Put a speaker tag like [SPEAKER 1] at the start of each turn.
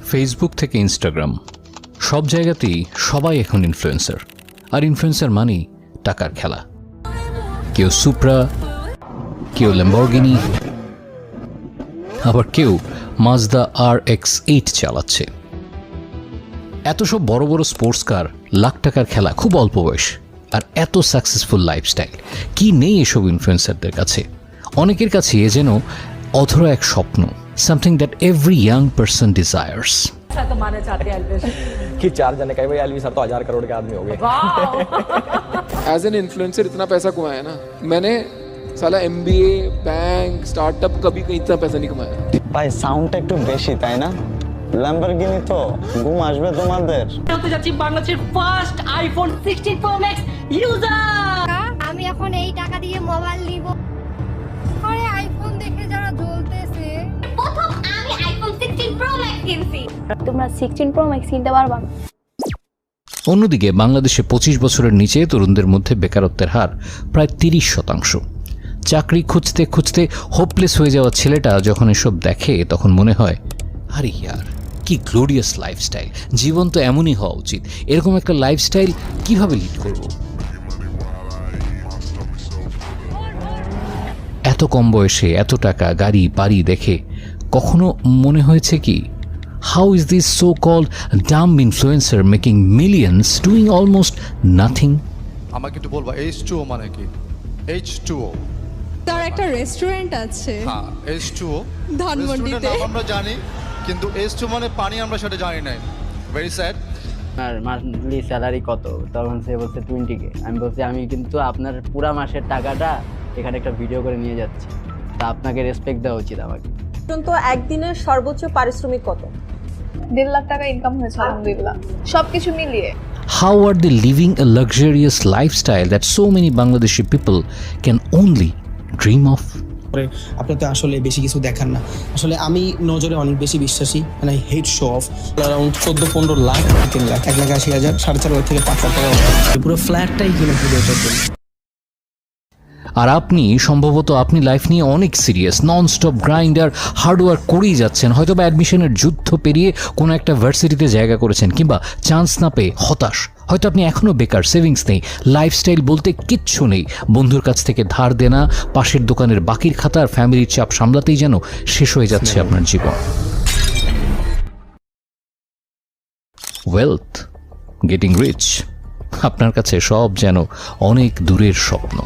[SPEAKER 1] Facebook থেকে Instagram সব জায়গাতেই সবাই এখন ইনফ্লুয়েন্সার, আর ইনফ্লুয়েন্সার মানেই টাকার খেলা। কেউ সুপ্রা, কেউ ল্যাম্বরগিনি, আবার কেউ মাজদা RX-8 চালাচ্ছে। এত সব বড় বড় স্পোর্টস কার, লাখ টাকার খেলা, খুব অল্প বয়স, আর এত সাকসেসফুল লাইফস্টাইল। কি নেই এসব ইনফ্লুয়েন্সারদের কাছে? অনেকের কাছে এ যেন অধরা এক স্বপ্ন, something that every young person desires.
[SPEAKER 2] तो माने चाहते हैं एल्विस
[SPEAKER 3] कि 4 जने कहे भाई एल्विस सर तो 1000 करोड़ के आदमी हो गए।
[SPEAKER 4] एज एन इन्फ्लुएंसर इतना पैसा कमाया ना मैंने, साला MBA बैंक स्टार्टअप कभी कहीं इतना पैसा नहीं कमाया।
[SPEAKER 5] ভাই সাউন্ডটা একটু বেশি তাই না? ল্যাম্বরগিনি তো ঘুম আসবে তোমাদের।
[SPEAKER 2] তো যাচ্ছি বাংলাদেশের first iPhone 16 pro max user.
[SPEAKER 6] আমি এখন এই টাকা দিয়ে মোবাইল নিব। আরে আইফোন দেখে যারা জ্বলতেছে,
[SPEAKER 7] প্রথম আমি আইফোন 16 প্রো ম্যাক্স কিনছি।
[SPEAKER 8] তোমরা 16 প্রো ম্যাক্স কিনতে পারবা না।
[SPEAKER 1] অন্যদিকে বাংলাদেশে 25 বছরের নিচে তরুণদের মধ্যে বেকারত্বের হার প্রায় 30%। চাকরি খুঁজতে খুঁজতে হোপলেস হয়ে যাওয়া ছেলেটা যখন এসব দেখে তখন মনে হয়, আরে ইয়ার কি গ্লোরিয়াস লাইফস্টাইল, জীবন তো এমনই হওয়া উচিত। এরকম একটা লাইফস্টাইল কিভাবে লিড করব? এত কম বয়সে এত টাকা, গাড়ি বাড়ি দেখে কখনো মনে হয়েছে কি, how is this so called dumb influencer making millions doing almost nothing?
[SPEAKER 9] আমাকে একটু বলবা H2O মানে কি? H2O
[SPEAKER 10] তার একটা রেস্টুরেন্ট আছে।
[SPEAKER 9] হ্যাঁ, H2O
[SPEAKER 10] ধানমন্ডিতে।
[SPEAKER 9] নাম আমরা জানি, কিন্তু H2 মানে পানি আমরা সেটা জানি না। Very sad.
[SPEAKER 11] আর মান্থলি স্যালারি কত? তখন সে বলছে 20K। আমি বলছি আমি কিন্তু আপনার পুরা মাসের টাকাটা এখানে একটা ভিডিও করে নিয়ে যাচ্ছি, তা আপনাকে রেসপেক্ট দেওয়া উচিত আমাকে।
[SPEAKER 10] তো একদিনের সর্বোচ্চ পারিশ্রমিক কত?
[SPEAKER 8] 1.5 লাখ টাকা ইনকাম হয়েছে আলহামদুলিল্লাহ, সবকিছু মিলিয়ে।
[SPEAKER 1] How are they living a luxurious lifestyle that so many Bangladeshi people can only dream of?
[SPEAKER 12] আপনি তো আসলে বেশি কিছু দেখান না। আসলে আমি নজরে অনেক বেশি বিশ্বাসী, মানে I hate show off. Around 14-15 lakh, 3 lakh, 1,80,000, 4.5 lakh থেকে 5 লাখ টাকা পুরো ফ্ল্যাটটাই কিনে ভিডিওটার জন্য।
[SPEAKER 1] আর আপনি সম্ভবত আপনি লাইফ নিয়ে অনেক serious, non stop grinder, hard work করেই যাচ্ছেন, হয়তো বা অ্যাডমিশনের যুদ্ধ পেরিয়ে কোনো একটা ভার্সিটিতে জায়গা করেছেন, কিংবা চান্স না পেয়ে হতাশ। হয়তো আপনি এখনও বেকার, সেভিংস নেই, লাইফস্টাইল বলতে কিচ্ছু নেই। বন্ধুর কাছ থেকে ধার দেনা, পাশের দোকানের বাকির খাতা আর ফ্যামিলির চাপ সামলাতেই যেন শেষ হয়ে যাচ্ছে আপনার জীবন। ওয়েলথ, গেটিং রিচ, আপনার কাছে সব যেন অনেক দূরের স্বপ্ন।